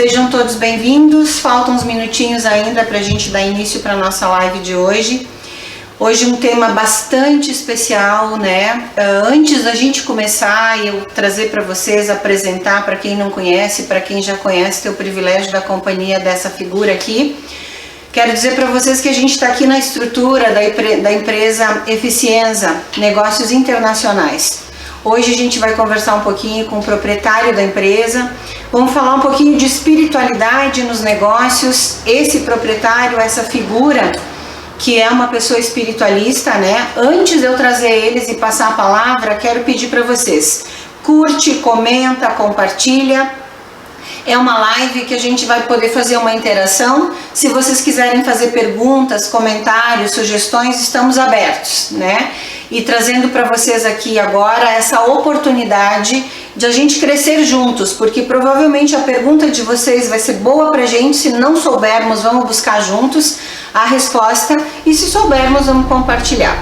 Sejam todos bem-vindos, faltam uns minutinhos ainda para a gente dar início para a nossa live de hoje. Hoje um tema bastante especial, né? Antes da gente começar, eu trazer para vocês, apresentar para quem não conhece, para quem já conhece, ter o privilégio da companhia dessa figura aqui. Quero dizer para vocês que a gente está aqui na estrutura da empresa Eficienza Negócios Internacionais. Hoje a gente vai conversar um pouquinho com o proprietário da empresa, vamos falar um pouquinho de espiritualidade nos negócios. Esse proprietário, essa figura, que é uma pessoa espiritualista, né? Antes de eu trazer eles e passar a palavra, quero pedir para vocês, curte, comenta, compartilha. É uma live que a gente vai poder fazer uma interação. Se vocês quiserem fazer perguntas, comentários, sugestões, estamos abertos, né? E trazendo para vocês aqui agora essa oportunidade de a gente crescer juntos, porque provavelmente a pergunta de vocês vai ser boa pra gente. Se não soubermos, vamos buscar juntos a resposta, e se soubermos, vamos compartilhar.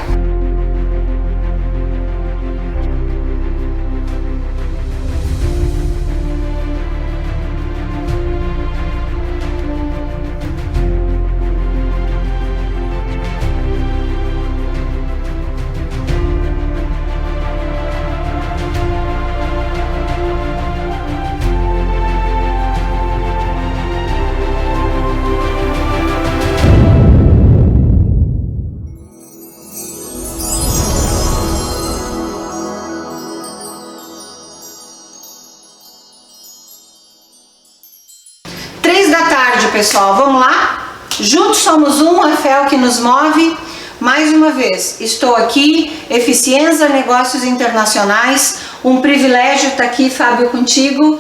Pessoal, vamos lá? Juntos somos um, a fé é o que nos move. Mais uma vez, estou aqui, Eficienza Negócios Internacionais, um privilégio estar aqui, Fábio, contigo.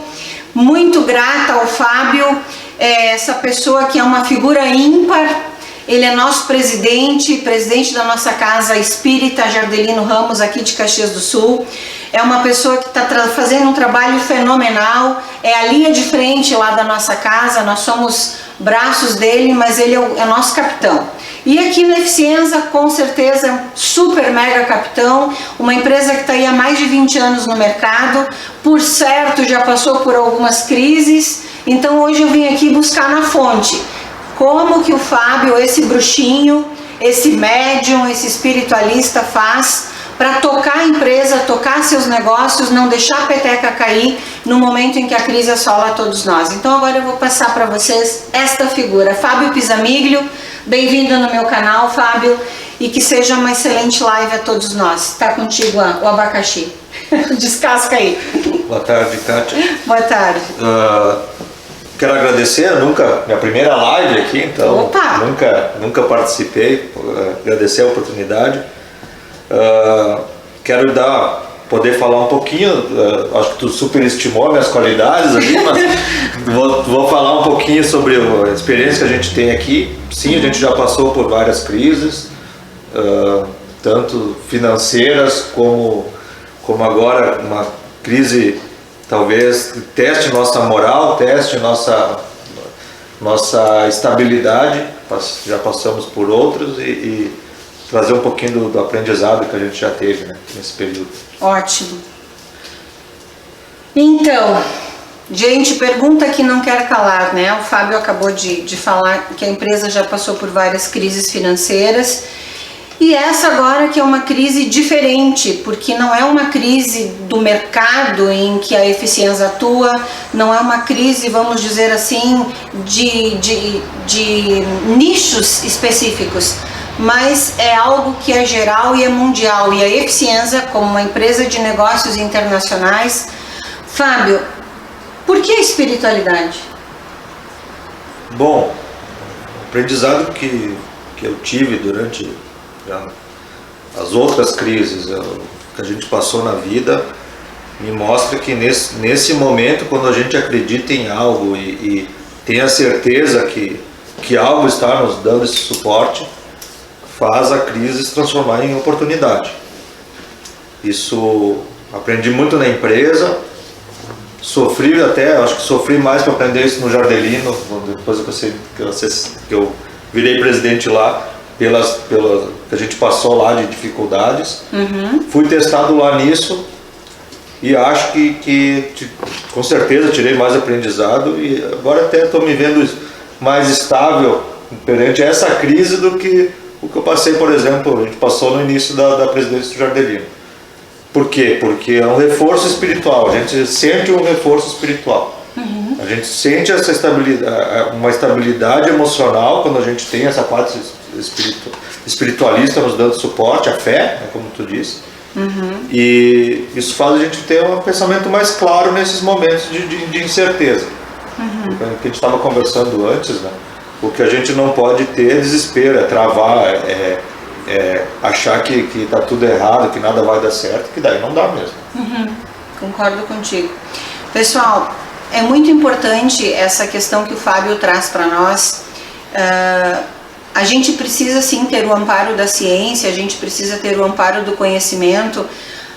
Muito grata ao Fábio, essa pessoa que é uma figura ímpar. Ele é nosso presidente da nossa casa espírita, Jardelino Ramos, aqui de Caxias do Sul. É uma pessoa que está fazendo um trabalho fenomenal, é a linha de frente lá da nossa casa, nós somos braços dele, mas ele é nosso capitão. E aqui na Eficienza, com certeza, super mega capitão, uma empresa que está aí há mais de 20 anos no mercado, por certo já passou por algumas crises, então hoje eu vim aqui buscar na fonte como que o Fábio, esse bruxinho, esse médium, esse espiritualista faz para tocar a empresa, tocar seus negócios, não deixar a peteca cair no momento em que a crise assola todos nós. Então agora eu vou passar para vocês esta figura, Fábio Pisamiglio. Bem-vindo no meu canal, Fábio, e que seja uma excelente live a todos nós. Está contigo o abacaxi. Descasca aí. Boa tarde, Kátia. Boa tarde. Quero agradecer, minha primeira live aqui, então nunca participei, agradecer a oportunidade. Quero poder falar um pouquinho, acho que tu superestimou minhas qualidades aqui, mas vou falar um pouquinho sobre a experiência que a gente tem aqui. Sim, a gente já passou por várias crises, tanto financeiras como agora uma crise, talvez teste nossa moral, teste nossa estabilidade. Já passamos por outros e trazer um pouquinho do aprendizado que a gente já teve, né, nesse período. Ótimo. Então, gente, pergunta que não quer calar, né? O Fábio acabou de falar que a empresa já passou por várias crises financeiras, e essa agora que é uma crise diferente, porque não é uma crise do mercado em que a Eficienza atua, não é uma crise, vamos dizer assim, de nichos específicos, mas é algo que é geral e é mundial. E a Eficienza, como uma empresa de negócios internacionais, Fábio, por que a espiritualidade? Bom, o aprendizado que eu tive durante as outras crises que a gente passou na vida me mostra que nesse momento, quando a gente acredita em algo e tem a certeza que algo está nos dando esse suporte, faz a crise se transformar em oportunidade. Isso aprendi muito na empresa, acho que sofri mais para aprender isso no Jardelino, depois que eu virei presidente lá, pelas que a gente passou lá de dificuldades. Fui testado lá nisso e acho que com certeza tirei mais aprendizado e agora até estou me vendo mais estável perante essa crise do que o que eu passei, por exemplo, a gente passou no início da presidência do Jardelino. Por quê? Porque é um reforço espiritual, a gente sente um reforço espiritual. A gente sente essa estabilidade, uma estabilidade emocional quando a gente tem essa parte espiritualista nos dando suporte, a fé, né, como tu disse. E isso faz a gente ter um pensamento mais claro nesses momentos de incerteza. O que a gente estava conversando antes, né? O que a gente não pode ter é desespero, é travar, achar que está tudo errado, que nada vai dar certo, que daí não dá mesmo. Concordo contigo. Pessoal, é muito importante essa questão que o Fábio traz para nós. A gente precisa sim ter o amparo da ciência, a gente precisa ter o amparo do conhecimento,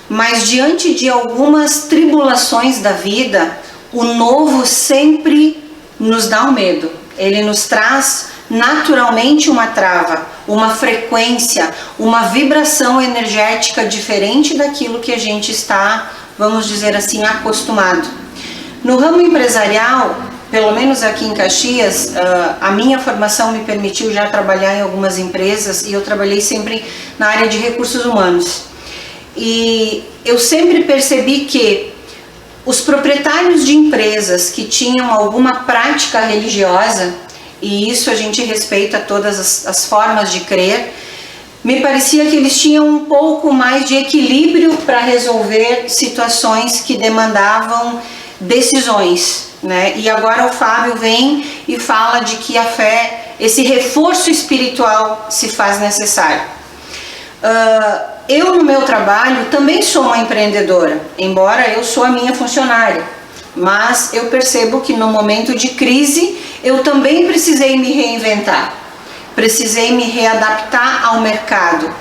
mas diante de algumas tribulações da vida, o novo sempre nos dá um medo. Ele nos traz naturalmente uma trava, uma frequência, uma vibração energética diferente daquilo que a gente está, vamos dizer assim, acostumado. No ramo empresarial, pelo menos aqui em Caxias, a minha formação me permitiu já trabalhar em algumas empresas e eu trabalhei sempre na área de recursos humanos. E eu sempre percebi que os proprietários de empresas que tinham alguma prática religiosa, e isso a gente respeita todas as formas de crer, me parecia que eles tinham um pouco mais de equilíbrio para resolver situações que demandavam decisões, né? E agora o Fábio vem e fala de que a fé, esse reforço espiritual se faz necessário. Eu no meu trabalho também sou uma empreendedora, embora eu sou a minha funcionária, mas eu percebo que no momento de crise eu também precisei me reinventar, precisei me readaptar ao mercado.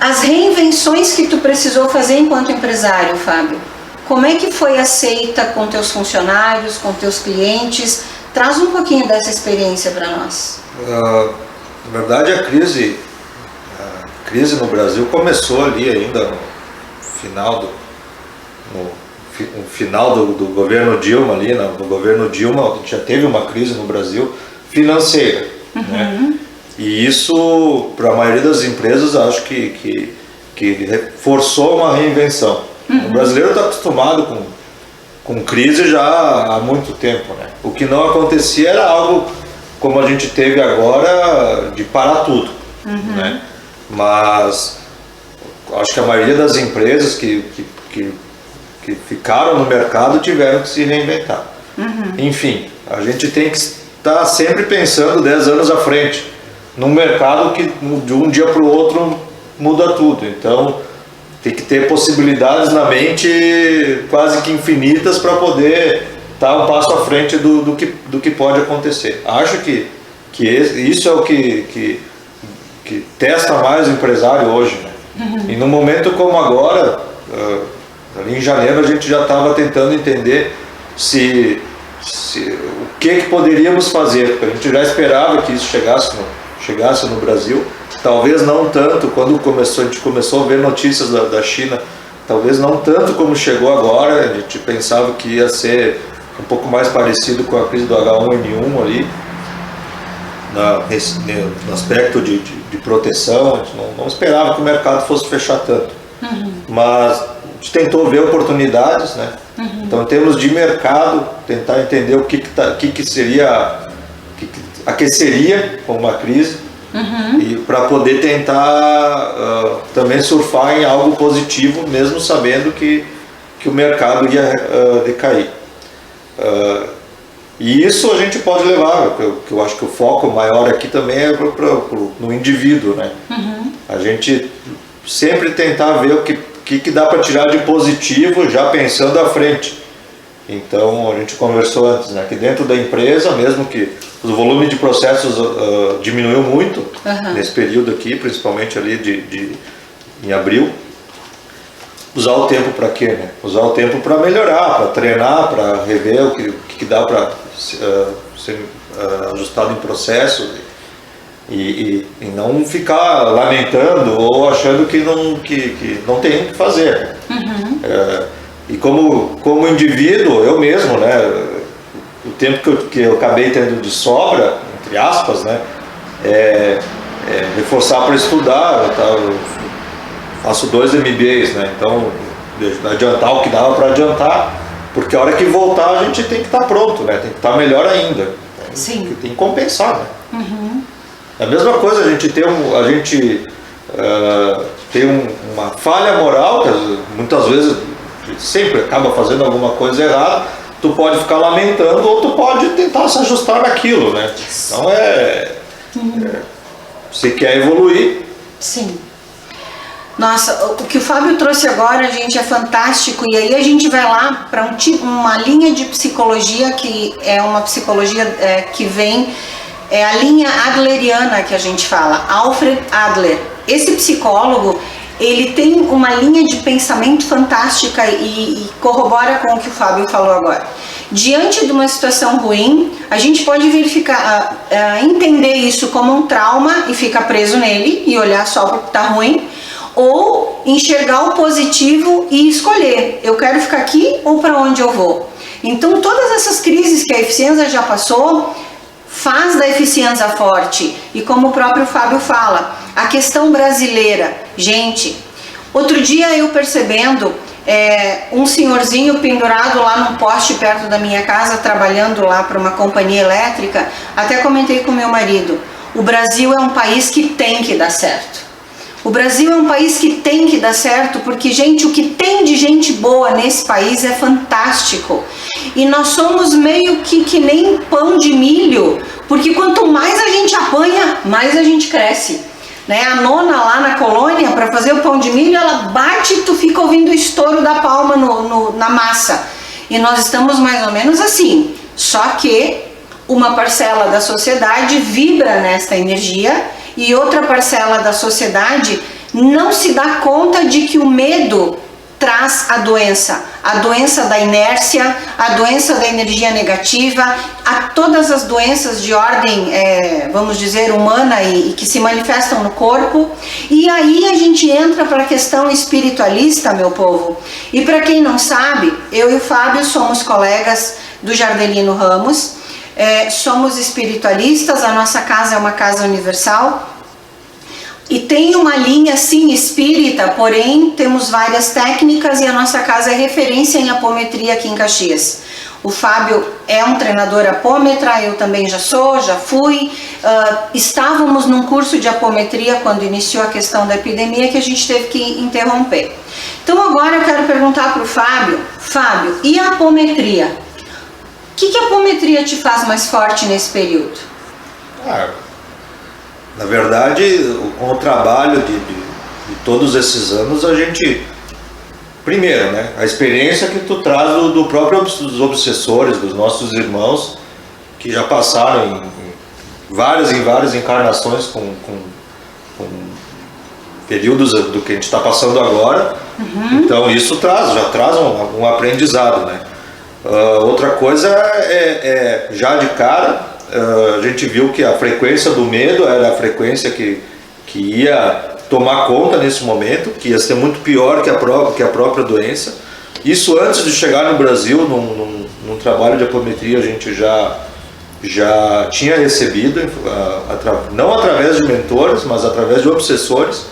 As reinvenções que tu precisou fazer enquanto empresário, Fábio, como é que foi aceita com teus funcionários, com teus clientes? Traz um pouquinho dessa experiência para nós. Na verdade, a crise no Brasil começou ali ainda no final do governo Dilma, ali no governo Dilma já teve uma crise no Brasil financeira, né? E isso, para a maioria das empresas, acho que forçou uma reinvenção. O brasileiro está acostumado com crise já há muito tempo, né? O que não acontecia era algo como a gente teve agora, de parar tudo, né? Mas acho que a maioria das empresas que ficaram no mercado tiveram que se reinventar. Enfim, a gente tem que estar sempre pensando 10 anos à frente, num mercado que de um dia para o outro muda tudo. Então tem que ter possibilidades na mente quase que infinitas para poder estar um passo à frente do que pode acontecer. Acho que isso é o que testa mais o empresário hoje, né? E num momento como agora, ali em janeiro, a gente já estava tentando entender o que poderíamos fazer, porque a gente já esperava que isso chegasse no Brasil. Talvez não tanto, quando a gente começou a ver notícias da China, talvez não tanto como chegou agora. A gente pensava que ia ser um pouco mais parecido com a crise do H1N1 ali, no aspecto de proteção. A gente não esperava que o mercado fosse fechar tanto, mas a gente tentou ver oportunidades, né? Então, em termos de mercado, tentar entender o que aqueceria com uma crise, e para poder tentar também surfar em algo positivo, mesmo sabendo que o mercado ia decair. E isso a gente pode levar, que eu acho que o foco maior aqui também é no indivíduo, né? A gente sempre tentar ver o que dá para tirar de positivo, já pensando à frente. Então, a gente conversou antes, né, que dentro da empresa, mesmo que o volume de processos diminuiu muito nesse período aqui, principalmente ali em abril. Usar o tempo para quê, né? Usar o tempo para melhorar, para treinar, para rever o que dá para ser ajustado em processo e não ficar lamentando ou achando que não tem o que fazer. E como indivíduo, eu mesmo, né, o tempo que eu acabei tendo de sobra, entre aspas, né, reforçar para estudar. Eu faço 2 MBAs, né, então adiantar o que dava para adiantar, porque a hora que voltar a gente tem que estar pronto, né, tem que estar melhor ainda. Sim. Tem que compensar, né? É a mesma coisa, a gente tem uma falha moral, que muitas vezes sempre acaba fazendo alguma coisa errada, tu pode ficar lamentando ou tu pode tentar se ajustar naquilo, né? Então você quer evoluir. Sim. Nossa, o que o Fábio trouxe agora, gente, é fantástico. E aí a gente vai lá para uma linha de psicologia que é uma psicologia que vem, é a linha adleriana que a gente fala, Alfred Adler. Esse psicólogo, ele tem uma linha de pensamento fantástica e corrobora com o que o Fábio falou agora. Diante de uma situação ruim, a gente pode verificar, entender isso como um trauma e ficar preso nele e olhar só para o que está ruim, ou enxergar o positivo e escolher, eu quero ficar aqui ou para onde eu vou. Então todas essas crises que a eficiência já passou, faz da eficiência forte. E como o próprio Fábio fala, a questão brasileira, gente, outro dia eu percebendo um senhorzinho pendurado lá num poste perto da minha casa, trabalhando lá para uma companhia elétrica, até comentei com meu marido, o Brasil é um país que tem que dar certo. O Brasil é um país que tem que dar certo, porque, gente, o que tem de gente boa nesse país é fantástico. E nós somos meio que nem pão de milho, porque quanto mais a gente apanha, mais a gente cresce. Né? A nona lá na colônia, para fazer o pão de milho, ela bate e tu fica ouvindo o estouro da palma na massa. E nós estamos mais ou menos assim. Só que uma parcela da sociedade vibra nesta energia e outra parcela da sociedade não se dá conta de que o medo traz a doença da inércia, a doença da energia negativa, a todas as doenças de ordem, vamos dizer, humana e que se manifestam no corpo. E aí a gente entra para a questão espiritualista, meu povo. E para quem não sabe, eu e o Fábio somos colegas do Jardelino Ramos, somos espiritualistas, a nossa casa é uma casa universal. E tem uma linha sim espírita, porém temos várias técnicas e a nossa casa é referência em apometria aqui em Caxias. O Fábio é um treinador apômetra, eu também já fui. Estávamos num curso de apometria quando iniciou a questão da epidemia que a gente teve que interromper. Então agora eu quero perguntar para o Fábio, e a apometria? O que a apometria te faz mais forte nesse período? Na verdade, com o trabalho de todos esses anos, a gente, primeiro, né, a experiência que tu traz do próprio dos obsessores, dos nossos irmãos, que já passaram em várias encarnações com períodos do que a gente está passando agora. Então isso já traz um aprendizado, né? Outra coisa já de cara, a gente viu que a frequência do medo era a frequência que ia tomar conta nesse momento, que ia ser muito pior que a própria doença. Isso antes de chegar no Brasil, num trabalho de apometria, a gente já tinha recebido, não através de mentores, mas através de obsessores,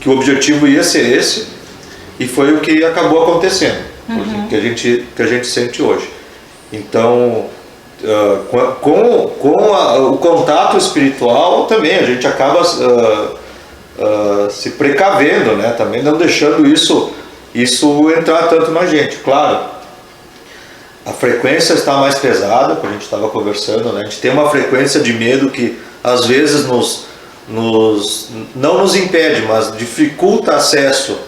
que o objetivo ia ser esse, e foi o que acabou acontecendo, que a gente sente hoje. Então, com o contato espiritual também a gente acaba se precavendo, né? Também não deixando isso entrar tanto na gente. Claro, a frequência está mais pesada, como a gente estava conversando, né? A gente tem uma frequência de medo que às vezes não nos impede, mas dificulta acesso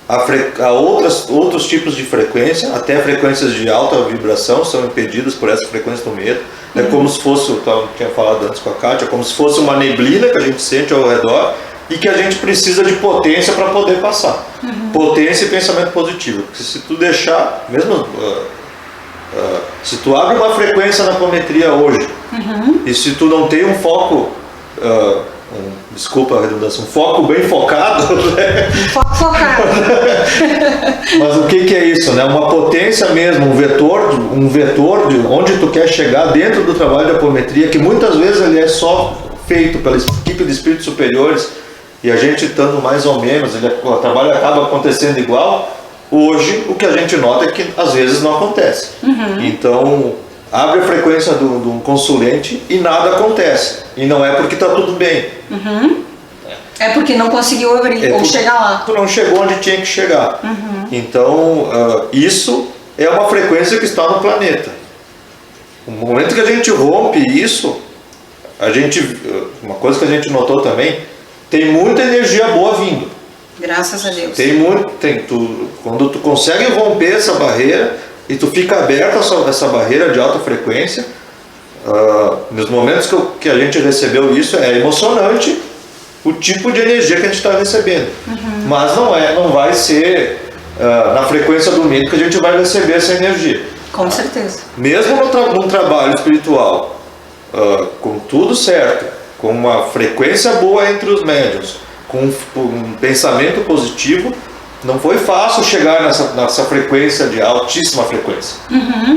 a outros tipos de frequência, até frequências de alta vibração são impedidas por essa frequência do medo. É como se fosse, eu tinha falado antes com a Kátia, como se fosse uma neblina que a gente sente ao redor e que a gente precisa de potência para poder passar. Potência e pensamento positivo, porque se tu deixar, mesmo se tu abre uma frequência na apometria hoje, e se tu não tem um foco desculpa a redundância, um foco bem focado, né? Um foco focado. Mas o que é isso, né? Uma potência mesmo, um vetor de onde tu quer chegar dentro do trabalho de apometria, que muitas vezes ele é só feito pela equipe de espíritos superiores, e a gente estando mais ou menos, o trabalho acaba acontecendo igual. Hoje, o que a gente nota é que às vezes não acontece. Então, abre a frequência de um consulente e nada acontece. E não é porque está tudo bem. É porque não conseguiu abrir ou chegar lá. Tu não chegou onde tinha que chegar. Então, isso é uma frequência que está no planeta. No momento que a gente rompe isso, uma coisa que a gente notou também, tem muita energia boa vindo. Graças a Deus. Quando tu consegue romper essa barreira e tu fica aberto a essa barreira de alta frequência, nos momentos que a gente recebeu isso, é emocionante o tipo de energia que a gente está recebendo. Mas não vai ser na frequência do medo que a gente vai receber essa energia. Com certeza. Mesmo num trabalho espiritual, com tudo certo, com uma frequência boa entre os médiuns, com um pensamento positivo, não foi fácil chegar nessa frequência de altíssima frequência.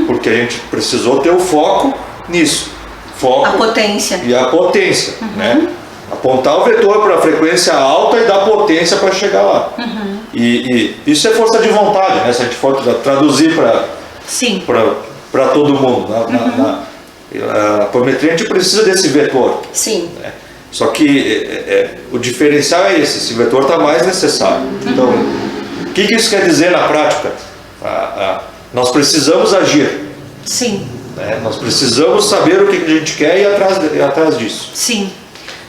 Porque a gente precisou ter o foco nisso. A potência. E a potência, né? Apontar o vetor para a frequência alta e dar potência para chegar lá. E isso é força de vontade, né? Se a gente for traduzir para todo mundo. A apometria a gente precisa desse vetor. Sim. Né? Só que o diferencial é esse vetor está mais necessário. Então, o que isso quer dizer na prática? Nós precisamos agir. Sim. Né? Nós precisamos saber o que a gente quer e ir atrás disso. Sim.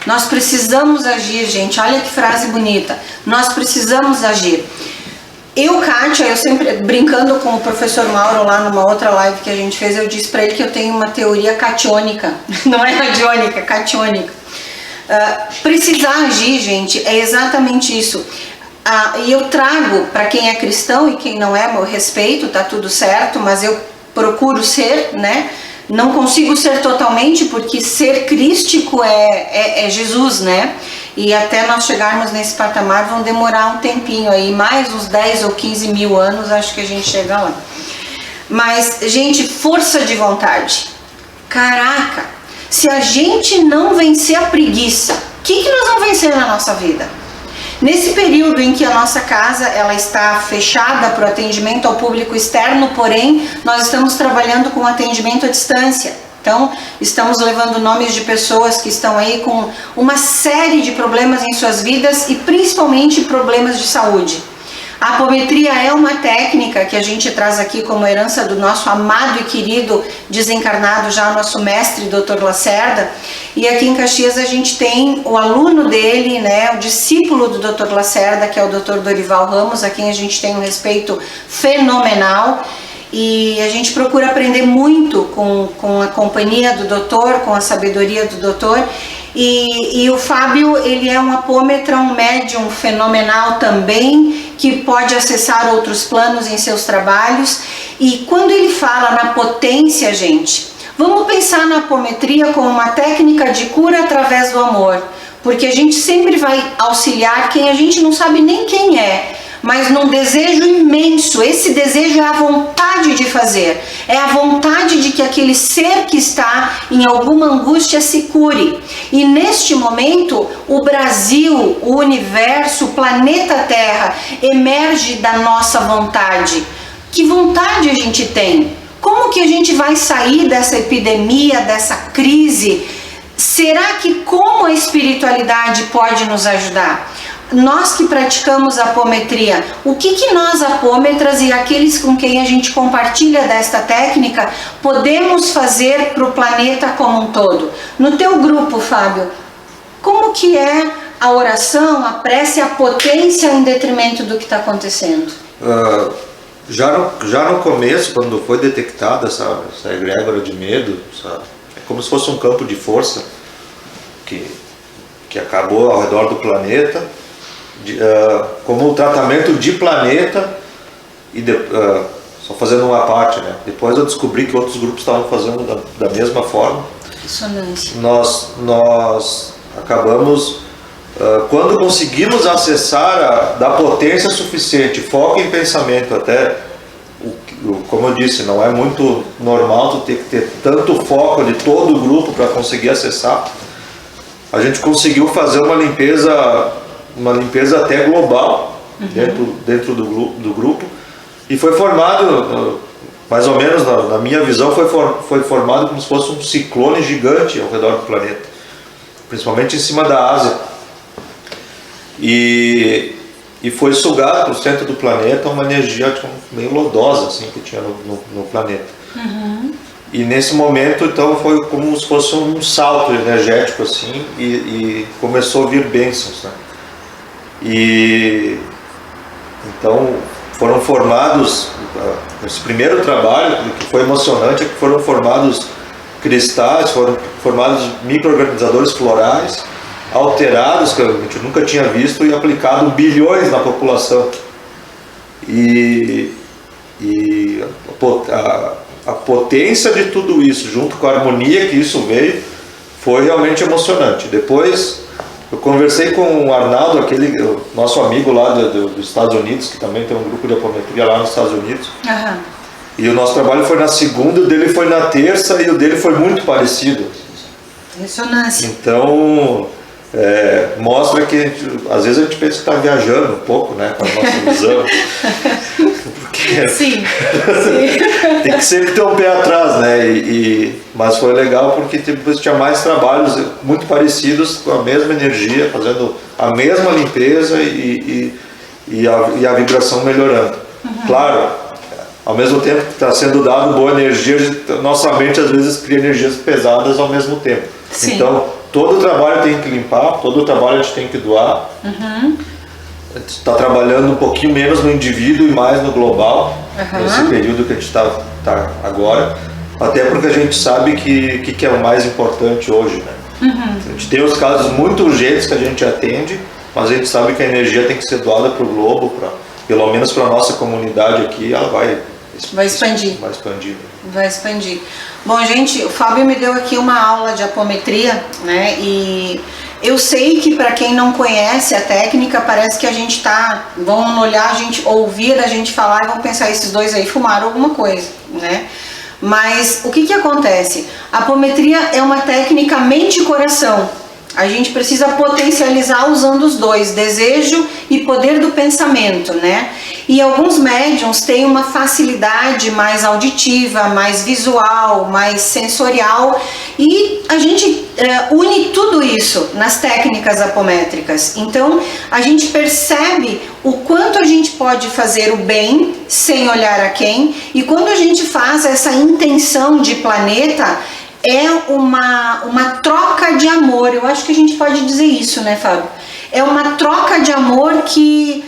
Nós precisamos agir, gente. Olha que frase bonita. Nós precisamos agir. Kátia, eu sempre, brincando com o professor Mauro lá numa outra live que a gente fez, eu disse para ele que eu tenho uma teoria catiônica. Não é radiônica, catiônica. Precisar agir, gente, é exatamente isso. E eu trago, para quem é cristão e quem não é, meu respeito, tá tudo certo, mas eu procuro ser, né? Não consigo ser totalmente, porque ser crístico é Jesus, né? E até nós chegarmos nesse patamar vão demorar um tempinho aí, mais uns 10 ou 15 mil anos, acho que a gente chega lá. Mas, gente, força de vontade. Caraca, se a gente não vencer a preguiça, o que nós vamos vencer na nossa vida? Nesse período em que a nossa casa ela está fechada para o atendimento ao público externo, porém, nós estamos trabalhando com atendimento à distância. Então, estamos levando nomes de pessoas que estão aí com uma série de problemas em suas vidas e principalmente problemas de saúde. A apometria é uma técnica que a gente traz aqui como herança do nosso amado e querido desencarnado, já nosso mestre, Dr. Lacerda. E aqui em Caxias a gente tem o aluno dele, né, o discípulo do Dr. Lacerda, que é o Dr. Dorival Ramos, a quem a gente tem um respeito fenomenal. E a gente procura aprender muito com a companhia do doutor, com a sabedoria do doutor. E o Fábio, ele é um apômetra, um médium fenomenal também, que pode acessar outros planos em seus trabalhos. E quando ele fala na potência, gente, vamos pensar na apometria como uma técnica de cura através do amor. Porque a gente sempre vai auxiliar quem a gente não sabe nem quem é, mas num desejo imenso. Esse desejo é a vontade de fazer, é a vontade de que aquele ser que está em alguma angústia se cure. E neste momento, o Brasil, o universo, o planeta Terra emerge da nossa vontade. Que vontade a gente tem? Como que a gente vai sair dessa epidemia, dessa crise? Será que como a espiritualidade pode nos ajudar? Nós que praticamos a apometria, o que nós apômetras e aqueles com quem a gente compartilha desta técnica podemos fazer para o planeta como um todo? No teu grupo, Fábio, como que é a oração, a prece, a potência em detrimento do que está acontecendo? Já no começo, quando foi detectada essa egrégora de medo, é como se fosse um campo de força que acabou ao redor do planeta, como um tratamento de planeta, e só fazendo uma parte, né? Depois eu descobri que outros grupos estavam fazendo da mesma forma. Ressonância. Nós acabamos quando conseguimos acessar da potência suficiente, foco em pensamento, até, como eu disse, não é muito normal tu ter que ter tanto foco de todo o grupo para conseguir acessar. A gente conseguiu fazer uma limpeza até global, dentro do grupo, e foi formado, mais ou menos na minha visão, foi formado como se fosse um ciclone gigante ao redor do planeta, principalmente em cima da Ásia. E foi sugado para o centro do planeta uma energia meio lodosa assim, que tinha no planeta. E nesse momento, então, foi como se fosse um salto energético assim, e começou a vir bênçãos, né? E então foram formados, esse primeiro trabalho que foi emocionante, é que foram formados cristais, foram formados micro-organizadores florais alterados, que a gente nunca tinha visto, e aplicado bilhões na população. E a potência de tudo isso, junto com a harmonia que isso veio, foi realmente emocionante. Depois eu conversei com o Arnaldo, o nosso amigo lá dos Estados Unidos, que também tem um grupo de apometria lá nos Estados Unidos. E o nosso trabalho foi na segunda, o dele foi na terça, e o dele foi muito parecido. Ressonância. Então, mostra que às vezes a gente pensa que está viajando um pouco, né, com a nossa visão. Porque Sim. tem que sempre ter um pé atrás, né? Mas foi legal porque depois tinha mais trabalhos muito parecidos, com a mesma energia, fazendo a mesma limpeza e a vibração melhorando. Claro, ao mesmo tempo que está sendo dado boa energia, nossa mente às vezes cria energias pesadas ao mesmo tempo. Sim. Então, todo o trabalho tem que limpar, todo o trabalho a gente tem que doar. A gente está trabalhando um pouquinho menos no indivíduo e mais no global, nesse período que a gente está agora, até porque a gente sabe que é o mais importante hoje, né? A gente tem os casos muito urgentes que a gente atende, mas a gente sabe que a energia tem que ser doada para o globo, pelo menos para a nossa comunidade aqui, ela vai expandir. Vai expandir. Bom, gente, o Fábio me deu aqui uma aula de apometria, né? E eu sei que para quem não conhece a técnica, parece que a gente vão olhar, ouvir a gente falar e vão pensar, esses dois aí fumaram alguma coisa, né? Mas o que acontece? A apometria é uma técnica mente e coração. A gente precisa potencializar usando os dois, desejo e poder do pensamento, né? E alguns médiums têm uma facilidade mais auditiva, mais visual, mais sensorial, e a gente une tudo isso nas técnicas apométricas. Então a gente percebe o quanto a gente pode fazer o bem sem olhar a quem, e quando a gente faz essa intenção de planeta, é uma troca de amor. Eu acho que a gente pode dizer isso, né, Fábio? É uma troca de amor que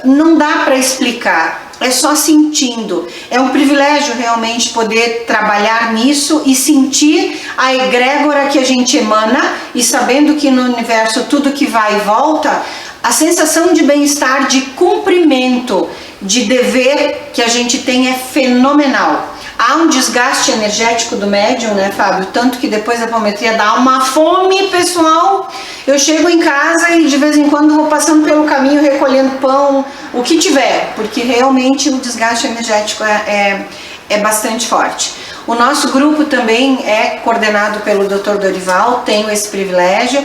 não dá para explicar, é só sentindo. É um privilégio realmente poder trabalhar nisso e sentir a egrégora que a gente emana, e sabendo que no universo tudo que vai e volta, a sensação de bem-estar, de cumprimento, de dever que a gente tem é fenomenal. Há um desgaste energético do médium, né, Fábio? Tanto que depois da apometria dá uma fome, pessoal. Eu chego em casa e de vez em quando vou passando pelo caminho recolhendo pão, o que tiver, porque realmente o desgaste energético é bastante forte. O nosso grupo também é coordenado pelo Dr. Dorival, tenho esse privilégio,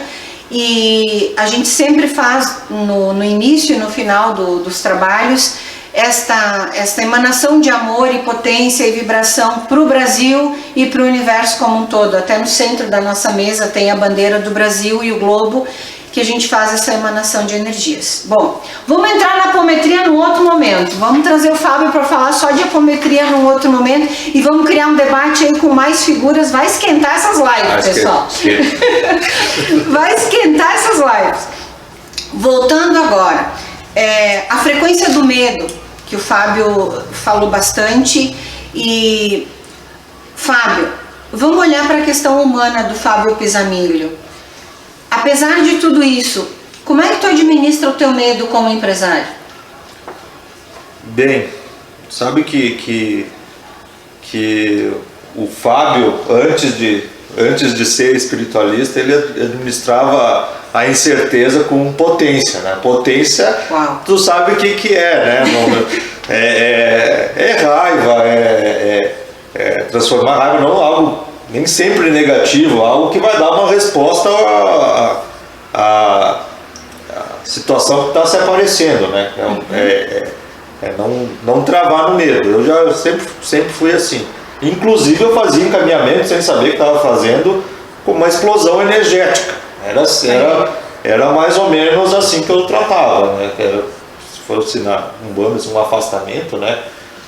e a gente sempre faz no início e no final dos trabalhos esta emanação de amor e potência e vibração para o Brasil e para o universo como um todo. Até no centro da nossa mesa tem a bandeira do Brasil e o globo, que a gente faz essa emanação de energias. Bom, vamos entrar na apometria num outro momento. Vamos trazer o Fábio para falar só de apometria num outro momento, e vamos criar um debate aí com mais figuras. Vai esquentar essas lives, pessoal. Vai esquentar essas lives. Voltando agora, a frequência do medo, que o Fábio falou bastante. E Fábio, vamos olhar para a questão humana do Fábio Pisamilho. Apesar de tudo isso, como é que tu administra o teu medo como empresário? Bem, sabe que o Fábio, antes de ser espiritualista, ele administrava a incerteza com potência, né? Potência, Uau. tu sabe o que é, né? É raiva, transformar raiva não algo nem sempre negativo, algo que vai dar uma resposta à situação que está se aparecendo, né? Não travar no medo. Eu já sempre fui assim. Inclusive eu fazia encaminhamento sem saber que estava fazendo com uma explosão energética. Era mais ou menos assim que eu tratava, né? Se fosse um afastamento, né?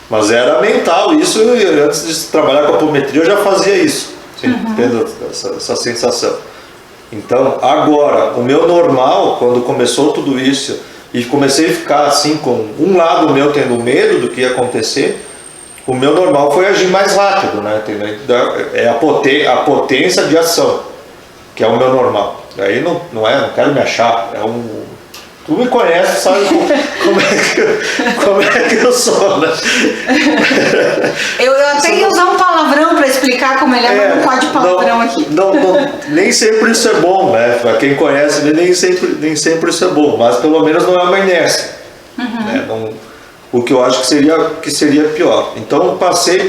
Mas era mental isso, e antes de trabalhar com apometria eu já fazia isso, tendo essa sensação. Então, agora, o meu normal, quando começou tudo isso, e comecei a ficar assim, com um lado meu tendo medo do que ia acontecer, o meu normal foi agir mais rápido, né? É a potência de ação, que é o meu normal. Aí não quero me achar, tu me conhece, sabe como é que eu sou, né? Eu até ia usar um palavrão para explicar como ele é, mas não pode palavrão aqui. Nem sempre isso é bom, né? Para quem conhece, nem sempre isso é bom, mas pelo menos não é uma inércia. Né? O que eu acho que seria pior. Então passei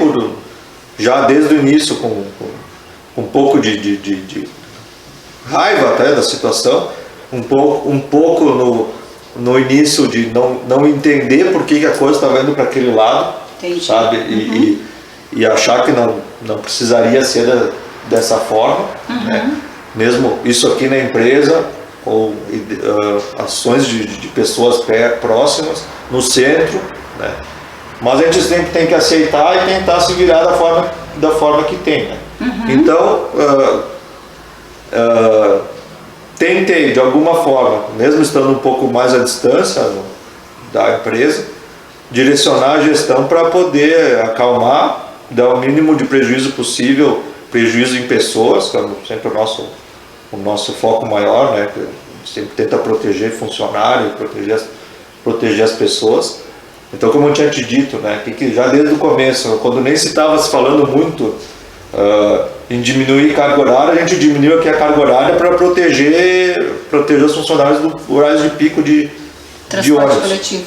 já desde o início com um pouco de raiva até da situação, um pouco no início de não entender por que a coisa estava indo para aquele lado. Entendi. Sabe? E achar que não precisaria ser dessa forma, né? Mesmo isso aqui na empresa, ou ações de pessoas próximas, no centro, né? Mas a gente sempre tem que aceitar e tentar se virar da forma que tem, né? Então, tentei de alguma forma, mesmo estando um pouco mais à distância da empresa, direcionar a gestão para poder acalmar, dar o mínimo de prejuízo possível, prejuízo em pessoas, que é sempre o nosso foco maior, né? A gente sempre tenta proteger funcionário, proteger as pessoas. Então, como eu tinha te dito, né, que já desde o começo, quando nem se estava se falando muito em diminuir carga horária, a gente diminuiu aqui a carga horária para proteger os funcionários do horário de pico de ônibus. Coletivo.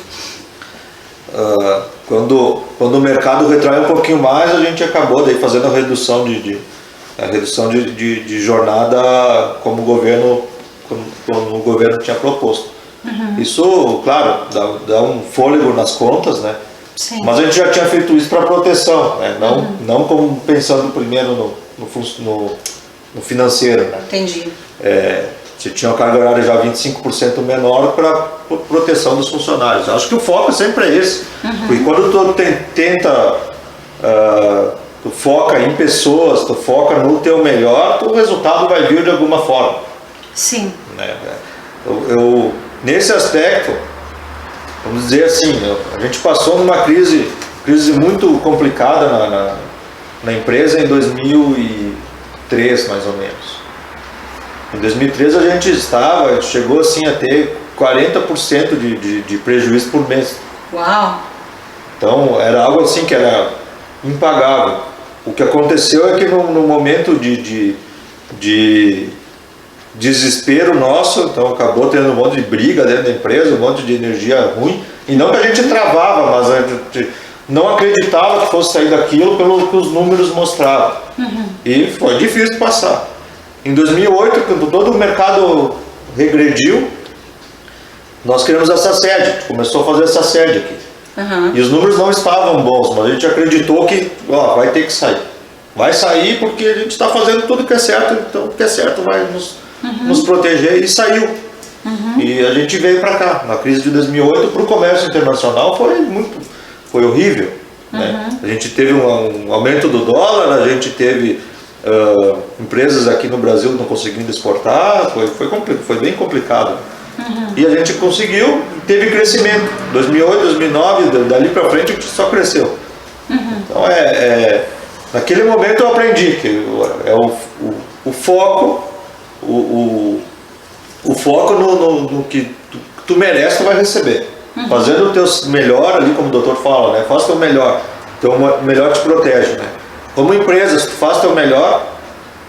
Quando o mercado retrai um pouquinho mais, a gente acabou daí fazendo a redução de jornada como o governo tinha proposto. Isso, claro, dá um fôlego nas contas, né? Sim. Mas a gente já tinha feito isso para proteção, né? Não como pensando primeiro no financeiro, né? Entendi. Você tinha uma carga horária já 25% menor para proteção dos funcionários. Acho que o foco sempre é esse. Porque quando tu tu foca em pessoas, tu foca no teu melhor, o resultado vai vir de alguma forma. Sim. Né? Nesse aspecto, vamos dizer assim, a gente passou numa crise muito complicada na empresa em 2003, mais ou menos. Em 2013 a gente chegou assim a ter 40% de prejuízo por mês. Uau! Então era algo assim que era impagável. O que aconteceu é que no momento de desespero nosso, então acabou tendo um monte de briga dentro da empresa, um monte de energia ruim, e não que a gente travava, mas a gente não acreditava que fosse sair daquilo pelo que os números mostravam. E foi difícil passar. Em 2008, quando todo o mercado regrediu, nós criamos essa sede, a gente começou a fazer essa sede aqui. E os números não estavam bons, mas a gente acreditou que vai ter que sair. Vai sair porque a gente está fazendo tudo que é certo, então o que é certo vai nos proteger, e saiu. E a gente veio para cá. Na crise de 2008, para o comércio internacional foi horrível. Né? A gente teve um aumento do dólar, a gente teve empresas aqui no Brasil não conseguindo exportar, foi bem complicado. E a gente conseguiu, teve crescimento. 2008, 2009, dali para frente a gente só cresceu. Então naquele momento eu aprendi que o foco, o foco no que tu merece, tu vai receber. Fazendo o teu melhor ali, como o doutor fala, né? Faz o teu melhor. Então o melhor te protege, né? Como empresa, se tu faz o teu melhor,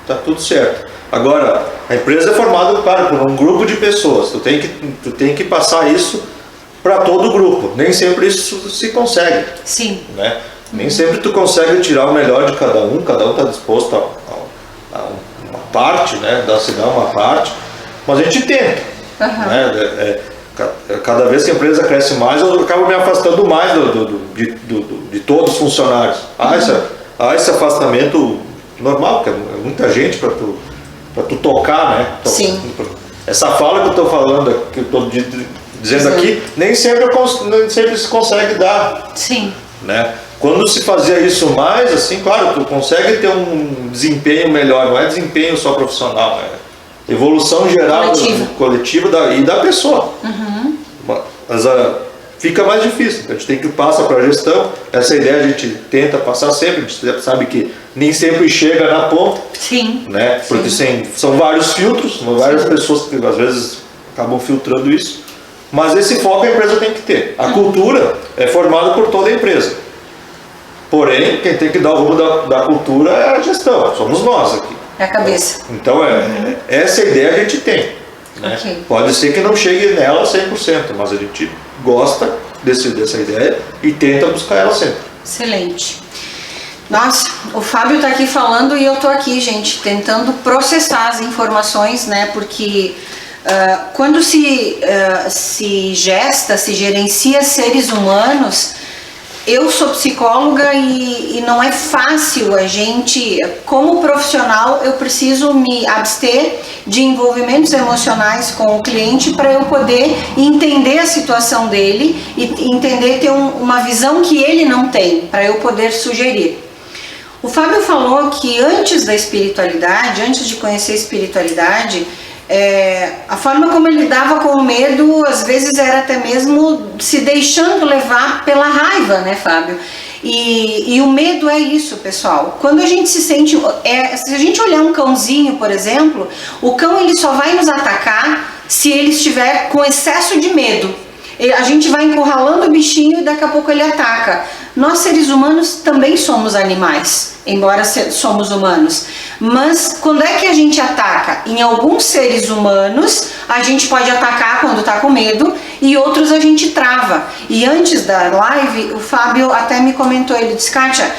tá tudo certo. Agora, A empresa é formada, claro, por um grupo de pessoas. Tu tem que passar isso para todo o grupo. Nem sempre isso se consegue. Sim. Né? Nem sempre tu consegue tirar o melhor de cada um está disposto a uma parte, né? Se dá uma parte, mas a gente tenta. Né? Cada vez que a empresa cresce mais, eu acabo me afastando mais de todos os funcionários. Esse afastamento normal, porque é muita gente para tu tocar, né? Sim. Essa fala que eu estou falando, que eu estou dizendo aqui, nem sempre se consegue dar. Sim. Né? Quando se fazia isso mais, assim, claro, tu consegue ter um desempenho melhor, não é desempenho só profissional, é evolução geral coletiva e da pessoa. Mas fica mais difícil, a gente tem que passar para a gestão, essa ideia a gente tenta passar sempre, a gente sabe que nem sempre chega na ponta. Sim. Né? Porque são vários filtros, várias pessoas que às vezes acabam filtrando isso, mas esse foco a empresa tem que ter. A cultura é formada por toda a empresa. Porém, quem tem que dar o rumo da cultura é a gestão, somos nós aqui. É a cabeça. Então, essa ideia a gente tem. Né? Okay. Pode ser que não chegue nela 100%, mas a gente gosta dessa ideia e tenta buscar ela sempre. Excelente. Nossa, o Fábio está aqui falando e eu estou aqui, gente, tentando processar as informações, né? Porque quando se gerencia seres humanos, eu sou psicóloga e não é fácil a gente, como profissional, eu preciso me abster de envolvimentos emocionais com o cliente para eu poder entender a situação dele e entender, ter uma visão que ele não tem, para eu poder sugerir. O Fábio falou que antes da espiritualidade, antes de conhecer a espiritualidade, a forma como ele lidava com o medo, às vezes era até mesmo se deixando levar pela raiva, né, Fábio? E o medo é isso, pessoal. Quando a gente se sente... se a gente olhar um cãozinho, por exemplo, o cão ele só vai nos atacar se ele estiver com excesso de medo. A gente vai encurralando o bichinho e daqui a pouco ele ataca. Nós seres humanos também somos animais, embora somos humanos. Mas quando é que a gente ataca? Em alguns seres humanos a gente pode atacar quando está com medo e outros a gente trava. E antes da live o Fábio até me comentou, ele disse: Kátia,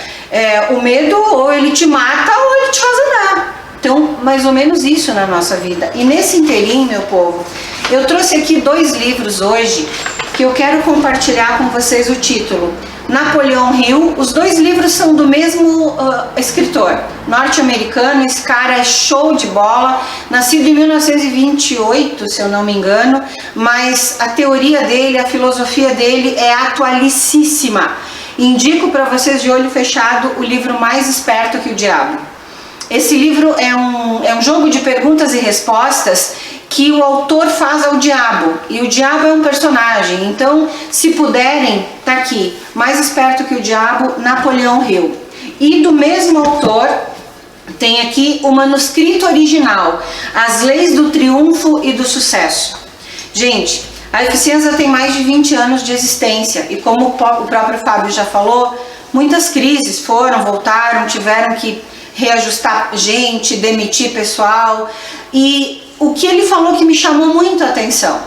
o medo ou ele te mata ou ele te faz andar. Então, mais ou menos isso na nossa vida. E nesse inteirinho, meu povo, eu trouxe aqui 2 livros hoje que eu quero compartilhar com vocês o título. Napoleão Hill, os 2 livros são do mesmo escritor, norte-americano. Esse cara é show de bola, nascido em 1928, se eu não me engano, mas a teoria dele, a filosofia dele é atualicíssima. Indico para vocês de olho fechado o livro Mais Esperto que o Diabo. Esse livro é um jogo de perguntas e respostas que o autor faz ao diabo, e o diabo é um personagem. Então, se puderem, tá aqui, Mais Esperto que o Diabo, Napoleão Hill. E do mesmo autor tem aqui o manuscrito original, As Leis do Triunfo e do Sucesso. Gente, a Eficienza tem mais de 20 anos de existência e, como o próprio Fábio já falou, muitas crises voltaram, tiveram que reajustar gente, demitir pessoal. E o que ele falou que me chamou muito a atenção: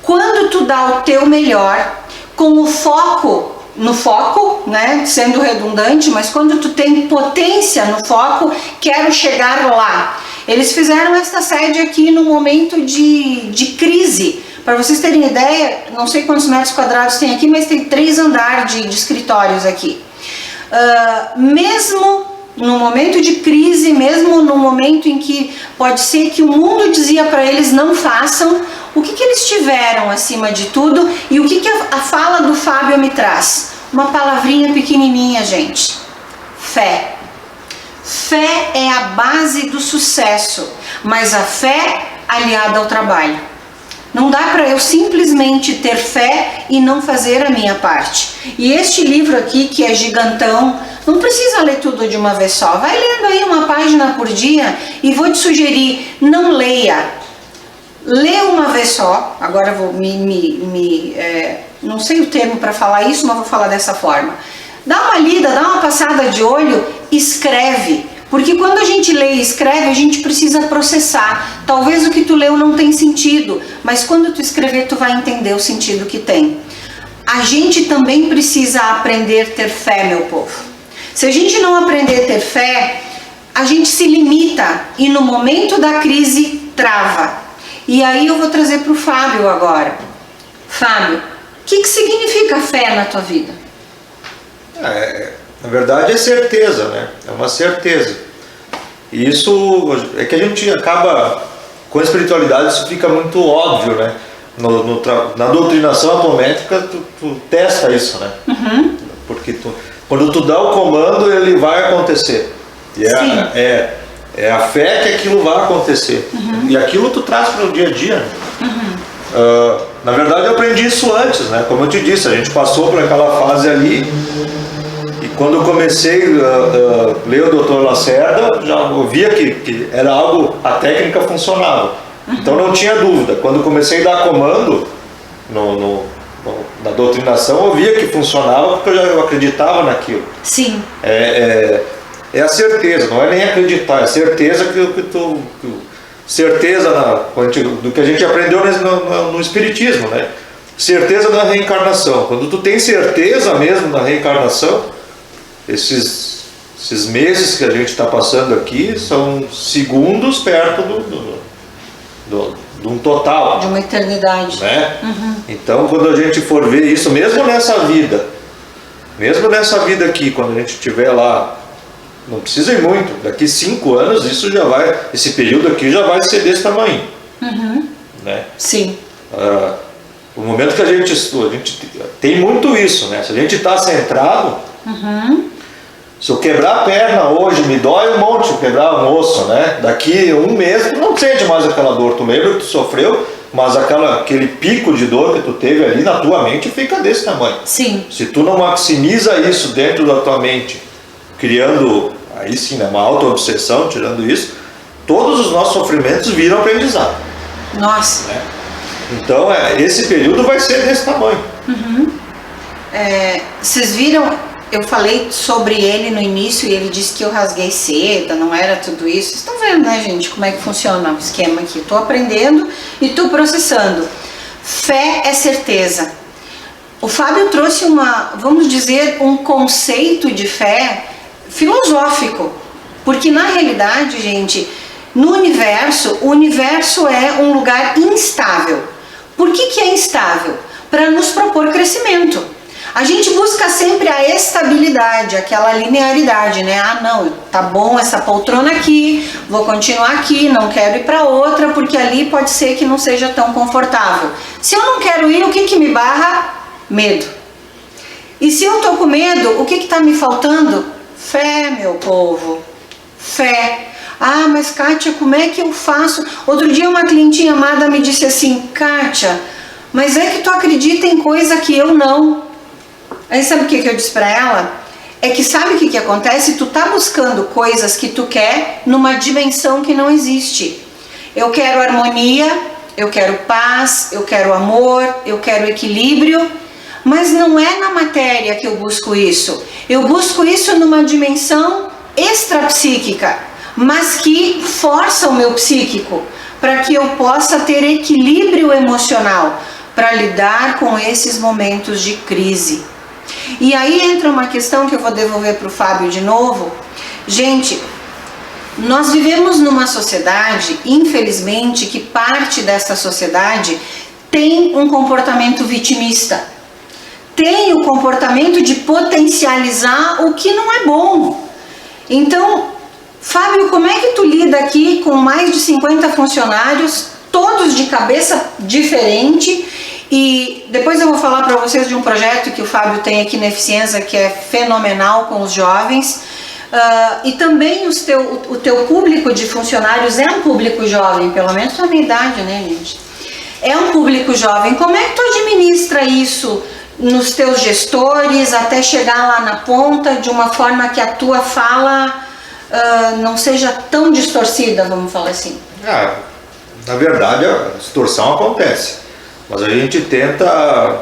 quando tu dá o teu melhor, com o foco no foco, né, sendo redundante, mas quando tu tem potência no foco, quero chegar lá. Eles fizeram esta sede aqui no momento de crise. Para vocês terem ideia, não sei quantos metros quadrados tem aqui, mas tem 3 andares de escritórios aqui. Mesmo no momento de crise, mesmo no momento em que pode ser que o mundo dizia para eles não façam, o que eles tiveram acima de tudo? E o que a fala do Fábio me traz? Uma palavrinha pequenininha, gente: fé. Fé é a base do sucesso, mas a fé aliada ao trabalho. Não dá para eu simplesmente ter fé e não fazer a minha parte. E este livro aqui, que é gigantão, não precisa ler tudo de uma vez só. Vai lendo aí uma página por dia e vou te sugerir, não leia. Lê uma vez só. Agora eu vou não sei o termo para falar isso, mas vou falar dessa forma. Dá uma lida, dá uma passada de olho, escreve. Porque quando a gente lê e escreve, a gente precisa processar. Talvez o que tu leu não tem sentido, mas quando tu escrever, tu vai entender o sentido que tem. A gente também precisa aprender a ter fé, meu povo. Se a gente não aprender a ter fé, a gente se limita e no momento da crise trava. E aí eu vou trazer para o Fábio agora. Fábio, o que significa fé na tua vida? Na verdade é certeza, né? É uma certeza. E isso é que a gente acaba, com a espiritualidade, isso fica muito óbvio, né? Na doutrinação atométrica, tu testa isso, né? Uhum. Porque quando tu dá o comando, ele vai acontecer. E é a fé que aquilo vai acontecer. Uhum. E aquilo tu traz para o dia a dia. Né? Uhum. Na verdade, eu aprendi isso antes, né? Como eu te disse, a gente passou por aquela fase ali. E quando eu comecei a ler o Dr. Lacerda, já eu via que era algo, a técnica funcionava. Uhum. Então não tinha dúvida. Quando eu comecei a dar comando na doutrinação, eu via que funcionava porque eu acreditava naquilo. Sim. É a certeza, não é nem acreditar, é a certeza certeza do que a gente aprendeu no Espiritismo, né? Certeza da reencarnação. Quando tu tem certeza mesmo da reencarnação, esses meses que a gente está passando aqui são segundos perto de um total. De uma eternidade. Né? Uhum. Então, quando a gente for ver isso, mesmo nessa vida aqui, quando a gente estiver lá, não precisa ir muito, daqui 5 anos esse período aqui já vai ser desse tamanho. Uhum. Né? Sim. O momento que a gente estuda, a gente tem muito isso, né? Se a gente está centrado, uhum. Se eu quebrar a perna hoje, me dói um monte eu quebrar um osso, né? Daqui 1 mês, tu não sente mais aquela dor, tu lembra que tu sofreu, mas aquele pico de dor que tu teve ali na tua mente fica desse tamanho. Sim. Se tu não maximiza isso dentro da tua mente, criando, aí sim, né, uma auto-obsessão, tirando isso, todos os nossos sofrimentos viram aprendizado. Nossa. Né? Então, esse período vai ser desse tamanho. Uhum. Vocês viram, eu falei sobre ele no início e ele disse que eu rasguei seda, não era tudo isso. Vocês estão vendo, né, gente, como é que funciona o esquema aqui. Estou aprendendo e estou processando. Fé é certeza. O Fábio trouxe vamos dizer, um conceito de fé filosófico. Porque na realidade, gente, no universo, o universo é um lugar instável. Por que é instável? Para nos propor crescimento. A gente busca sempre a estabilidade, aquela linearidade, né? Ah, não, tá bom essa poltrona aqui, vou continuar aqui, não quero ir para outra, porque ali pode ser que não seja tão confortável. Se eu não quero ir, o que me barra? Medo. E se eu tô com medo, o que tá me faltando? Fé, meu povo. Fé. Ah, mas Kátia, como é que eu faço? Outro dia uma clientinha amada me disse assim, Kátia, mas é que tu acredita em coisa que eu não. Aí sabe o que eu disse pra ela? É que sabe o que acontece? Tu tá buscando coisas que tu quer numa dimensão que não existe. Eu quero harmonia, eu quero paz, eu quero amor, eu quero equilíbrio, mas não é na matéria que eu busco isso. Eu busco isso numa dimensão extrapsíquica, mas que força o meu psíquico para que eu possa ter equilíbrio emocional para lidar com esses momentos de crise. E aí entra uma questão que eu vou devolver para o Fábio de novo. Gente, nós vivemos numa sociedade, infelizmente, que parte dessa sociedade tem um comportamento vitimista. Tem o comportamento de potencializar o que não é bom. Então, Fábio, como é que tu lida aqui com mais de 50 funcionários, todos de cabeça diferente? E depois eu vou falar para vocês de um projeto que o Fábio tem aqui na Eficiência, que é fenomenal com os jovens. E também o teu público de funcionários é um público jovem, pelo menos na minha idade, né, gente? É um público jovem. Como é que tu administra isso nos teus gestores até chegar lá na ponta de uma forma que a tua fala não seja tão distorcida, vamos falar assim? Na verdade, a distorção acontece. Mas a gente tenta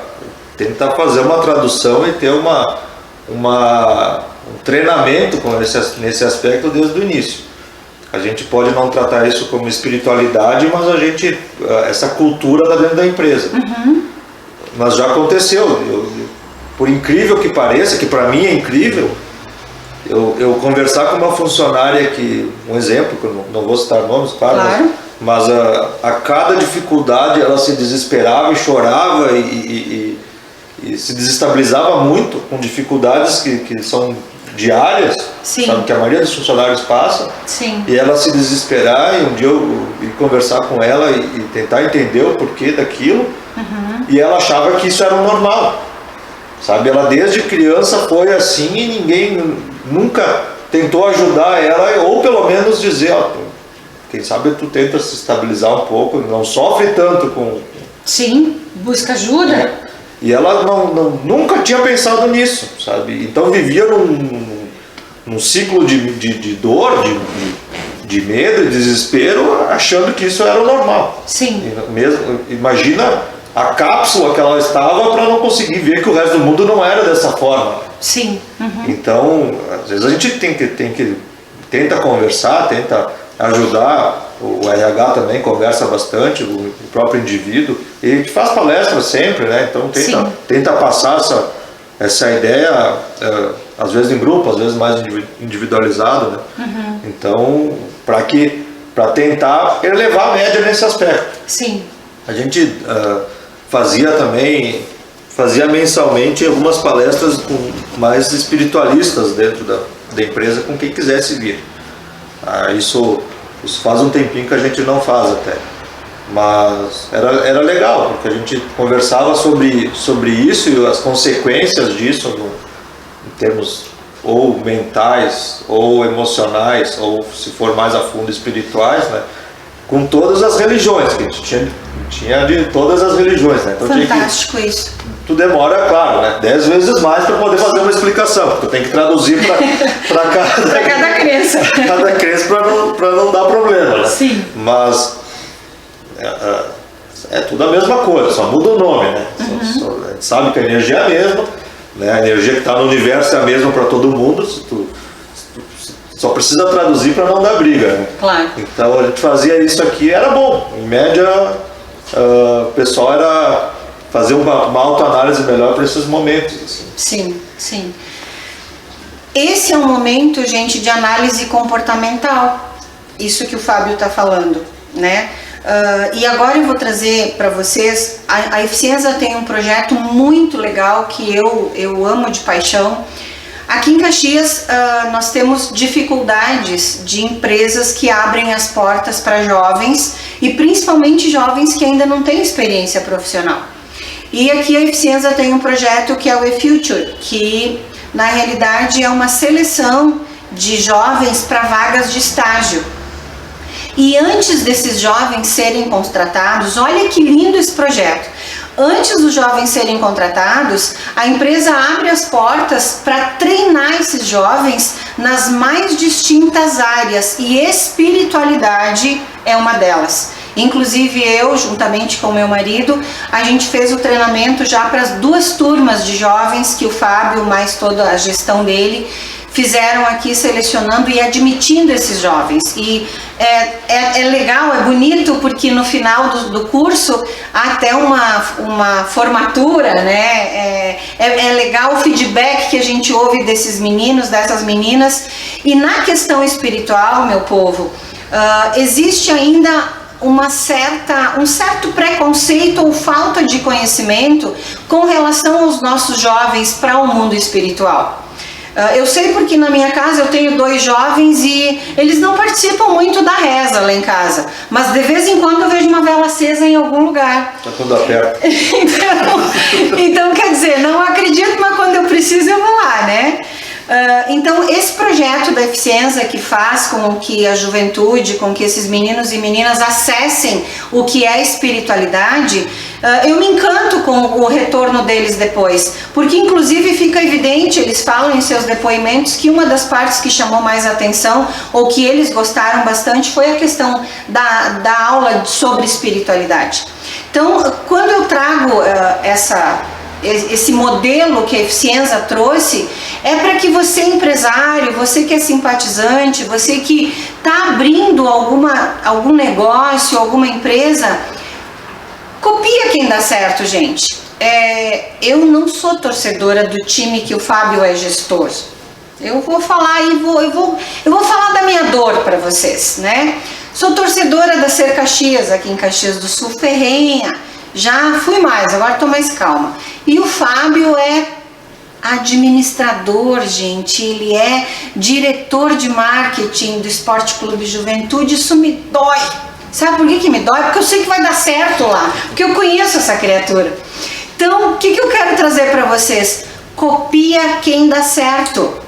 fazer uma tradução e ter uma um treinamento nesse aspecto desde o início. A gente pode não tratar isso como espiritualidade, mas essa cultura está dentro da empresa. Mas já aconteceu, por incrível que pareça, que para mim é incrível, eu conversar com uma funcionária que, um exemplo, que eu não vou citar nomes, claro. Mas a cada dificuldade ela se desesperava e chorava e se desestabilizava muito com dificuldades que são diárias, sabe, que a maioria dos funcionários passa. E ela se desesperar, e um dia eu ir conversar com ela e tentar entender o porquê daquilo, e ela achava que isso era o normal, sabe? Ela desde criança foi assim e ninguém nunca tentou ajudar ela, ou pelo menos dizer, ó, quem sabe tu tenta se estabilizar um pouco, não sofre tanto com... Sim, busca ajuda. E ela nunca tinha pensado nisso, sabe? Então vivia num ciclo de dor, de medo e desespero, achando que isso era o normal. Mesmo, imagina a cápsula que ela estava para não conseguir ver que o resto do mundo não era dessa forma. Então, às vezes a gente tenta conversar, tenta ajudar. O RH também conversa bastante, o próprio indivíduo, e a gente faz palestras sempre, né? Então tenta passar essa ideia, às vezes em grupo, às vezes mais individualizado, né? Então, para tentar elevar a média nesse aspecto. A gente fazia mensalmente algumas palestras mais espiritualistas dentro da empresa, com quem quisesse vir. Isso faz um tempinho que a gente não faz até, mas era legal, porque a gente conversava sobre isso e as consequências disso em termos ou mentais, ou emocionais, ou se for mais a fundo espirituais, né? Com todas as religiões, que a gente tinha de todas as religiões, né? Então, fantástico isso. Tu demora, claro, né? 10 vezes mais para poder fazer uma explicação, porque tu tem que traduzir para cada crença. Cada crença para não dar problema, né? Mas é tudo a mesma coisa, só muda o nome, né? A gente sabe que a energia é a mesma, né? A energia que está no universo é a mesma para todo mundo, só precisa traduzir para não dar briga, né? Então a gente fazia isso aqui, era bom. Em média, o pessoal fazer uma autoanálise melhor para esses momentos. Assim. Sim. Esse é um momento, gente, de análise comportamental. Isso que o Fábio está falando, né? E agora eu vou trazer para vocês, a Eficienza tem um projeto muito legal que eu amo de paixão. Aqui em Caxias, nós temos dificuldades de empresas que abrem as portas para jovens, e principalmente jovens que ainda não têm experiência profissional. E aqui a Eficienza tem um projeto que é o eFuture, que na realidade é uma seleção de jovens para vagas de estágio. E antes desses jovens serem contratados, olha que lindo esse projeto. Antes dos jovens serem contratados, a empresa abre as portas para treinar esses jovens nas mais distintas áreas, e espiritualidade é uma delas. Inclusive eu, juntamente com o meu marido, a gente fez o treinamento já para as 2 turmas de jovens que o Fábio, mais toda a gestão dele, fizeram aqui, selecionando e admitindo esses jovens. E é legal, é bonito, porque no final do curso há até uma formatura, né? É legal o feedback que a gente ouve desses meninos, dessas meninas. E na questão espiritual, meu povo, existe ainda um certo preconceito ou falta de conhecimento com relação aos nossos jovens para o mundo espiritual. Eu sei porque na minha casa eu tenho 2 jovens e eles não participam muito da reza lá em casa, mas de vez em quando eu vejo uma vela acesa em algum lugar. Tá tudo aberto. Então quer dizer, não acredito, mas quando eu preciso eu vou lá, né? Então esse projeto da Eficienza, que faz com que a juventude, com que esses meninos e meninas acessem o que é espiritualidade, eu me encanto com o retorno deles depois, porque inclusive fica evidente, eles falam em seus depoimentos, que uma das partes que chamou mais atenção, ou que eles gostaram bastante, foi a questão da aula sobre espiritualidade. Então, quando eu trago esse modelo que a Eficienza trouxe é para que você, empresário, você que é simpatizante, você que está abrindo algum negócio, alguma empresa, copia quem dá certo, gente. Eu não sou torcedora do time que o Fábio é gestor. Eu vou falar e eu vou falar da minha dor para vocês, né? Sou torcedora da Ser Caxias, aqui em Caxias do Sul, ferrenha. Já fui mais, agora estou mais calma. E o Fábio é administrador, gente. Ele é diretor de marketing do Esporte Clube Juventude. Isso me dói. Sabe por que me dói? Porque eu sei que vai dar certo lá. Porque eu conheço essa criatura. Então, o que eu quero trazer para vocês? Copia quem dá certo.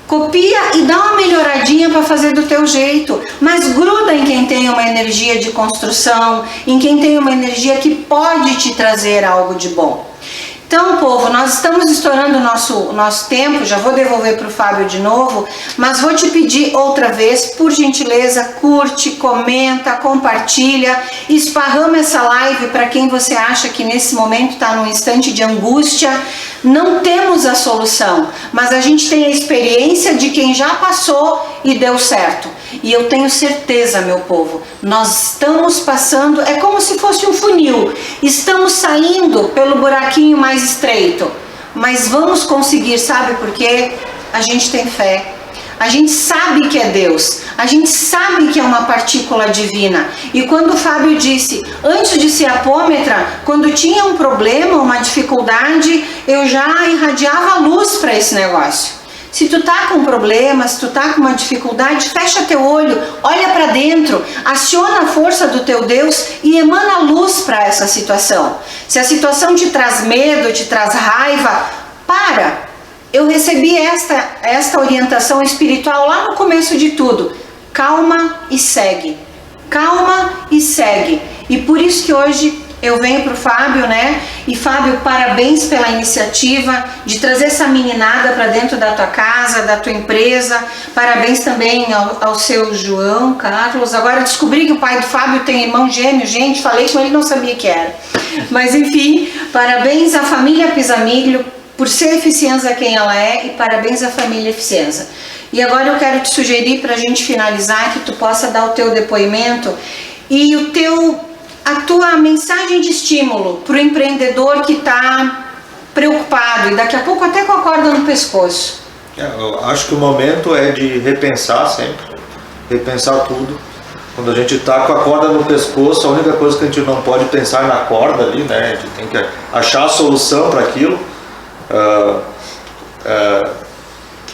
Copia e dá uma melhoradinha para fazer do teu jeito, mas gruda em quem tem uma energia de construção, em quem tem uma energia que pode te trazer algo de bom. Então, povo, nós estamos estourando o nosso tempo, já vou devolver para o Fábio de novo, mas vou te pedir outra vez, por gentileza, curte, comenta, compartilha, esparrama essa live para quem você acha que nesse momento está num instante de angústia. Não temos a solução, mas a gente tem a experiência de quem já passou e deu certo. E eu tenho certeza, meu povo, nós estamos passando, é como se fosse um funil, estamos saindo pelo buraquinho mais estreito, mas vamos conseguir, sabe por quê? A gente tem fé. A gente sabe que é Deus, a gente sabe que é uma partícula divina. E quando o Fábio disse, antes de ser apômetra, quando tinha um problema, uma dificuldade, eu já irradiava luz para esse negócio. Se tu tá com um problema, se tu tá com uma dificuldade, fecha teu olho, olha para dentro, aciona a força do teu Deus e emana luz para essa situação. Se a situação te traz medo, te traz raiva, para. Eu recebi esta orientação espiritual lá no começo de tudo. Calma e segue. Calma e segue. E por isso que hoje eu venho para o Fábio, né? E Fábio, parabéns pela iniciativa de trazer essa meninada para dentro da tua casa, da tua empresa. Parabéns também ao seu João Carlos. Agora eu descobri que o pai do Fábio tem irmão gêmeo, gente. Falei com ele, não sabia que era. Mas enfim, parabéns à família Pisamiglio por ser Eficienza quem ela é, e parabéns à família Eficienza. E agora eu quero te sugerir, para a gente finalizar, que tu possa dar o teu depoimento e a tua mensagem de estímulo para o empreendedor que está preocupado e daqui a pouco até com a corda no pescoço. Eu acho que o momento é de repensar sempre, repensar tudo. Quando a gente está com a corda no pescoço, a única coisa que a gente não pode pensar é na corda ali, né? A gente tem que achar a solução para aquilo.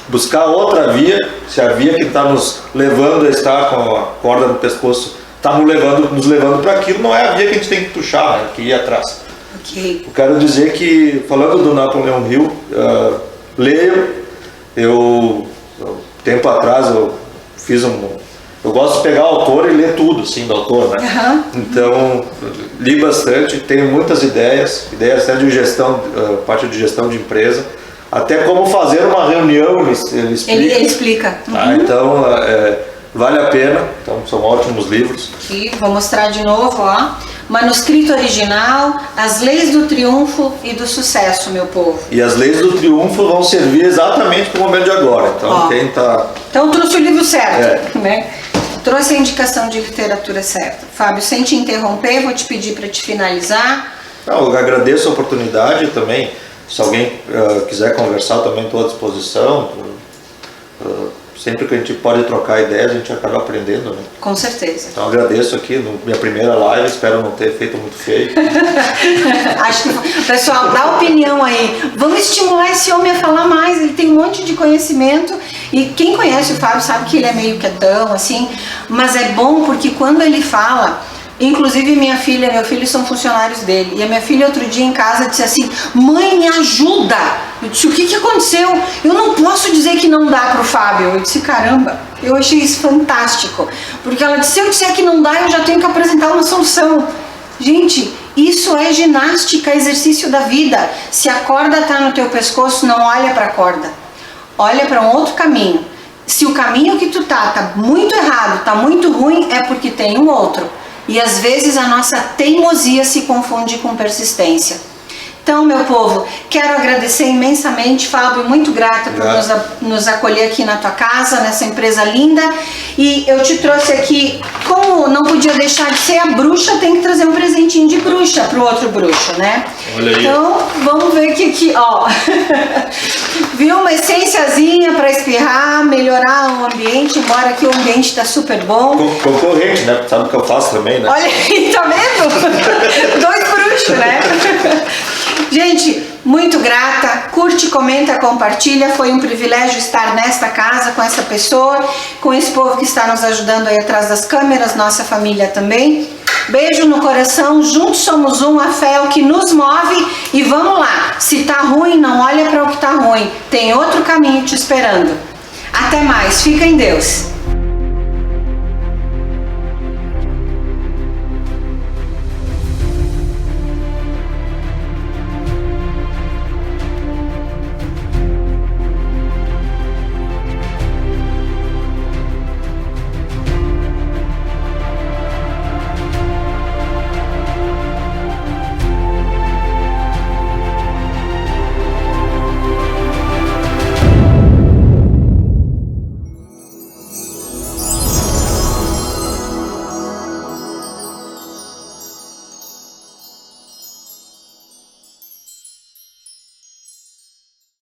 Buscar outra via, se a via que está nos levando a estar com a corda no pescoço está nos levando para aquilo, não é a via que a gente tem que puxar, né, que ir atrás. Okay. Eu quero dizer que, falando do Napoleão Hill, leio, tempo atrás eu fiz eu gosto de pegar o autor e ler tudo, assim, do autor, né? Uhum. Então, li bastante, tenho muitas ideias até de gestão, parte de gestão de empresa, até como fazer uma reunião, ele explica. Ele explica. Uhum. Então, vale a pena, então são ótimos livros. Aqui, vou mostrar de novo, ó. Manuscrito original, As Leis do Triunfo e do Sucesso, meu povo. E as leis do triunfo vão servir exatamente para o momento de agora. Então, quem tá... Então, eu trouxe o livro certo, né? Trouxe a indicação de literatura certa. Fábio, sem te interromper, vou te pedir para te finalizar. Eu agradeço a oportunidade também. Se alguém quiser conversar, também estou à disposição. Sempre que a gente pode trocar ideias, a gente acaba aprendendo, né? Com certeza. Então agradeço aqui, minha primeira live, espero não ter feito muito feio. Acho que, pessoal, dá opinião aí. Vamos estimular esse homem a falar mais, ele tem um monte de conhecimento. E quem conhece o Fábio sabe que ele é meio quietão, assim, mas é bom porque quando ele fala, inclusive minha filha e meu filho são funcionários dele, e a minha filha outro dia em casa disse assim, mãe, me ajuda! Eu disse, o que aconteceu? Eu não posso dizer que não dá pro Fábio. Eu disse, caramba, eu achei isso fantástico, porque ela disse, se eu disser que não dá, eu já tenho que apresentar uma solução. Gente, isso é ginástica, exercício da vida. Se a corda tá no teu pescoço, não olha pra corda. Olha para um outro caminho. Se o caminho que tu tá muito errado, tá muito ruim, é porque tem um outro. E às vezes a nossa teimosia se confunde com persistência. Então, meu povo, quero agradecer imensamente, Fábio, muito grata por nos acolher aqui na tua casa, nessa empresa linda. E eu te trouxe aqui, como não podia deixar de ser a bruxa, tem que trazer um presentinho de bruxa pro outro bruxo, né? Olha aí. Então, vamos ver que aqui, ó. Viu? Uma essênciazinha para espirrar, melhorar o ambiente, embora aqui o ambiente tá super bom. Concorrente, né? Sabe o que eu faço também, né? Olha aí, tá vendo? 2 bruxos, né? Gente, muito grata. Curte, comenta, compartilha. Foi um privilégio estar nesta casa com essa pessoa, com esse povo que está nos ajudando aí atrás das câmeras, nossa família também. Beijo no coração, juntos somos um, a fé é o que nos move e vamos lá. Se tá ruim, não olha para o que tá ruim. Tem outro caminho te esperando. Até mais, fica em Deus.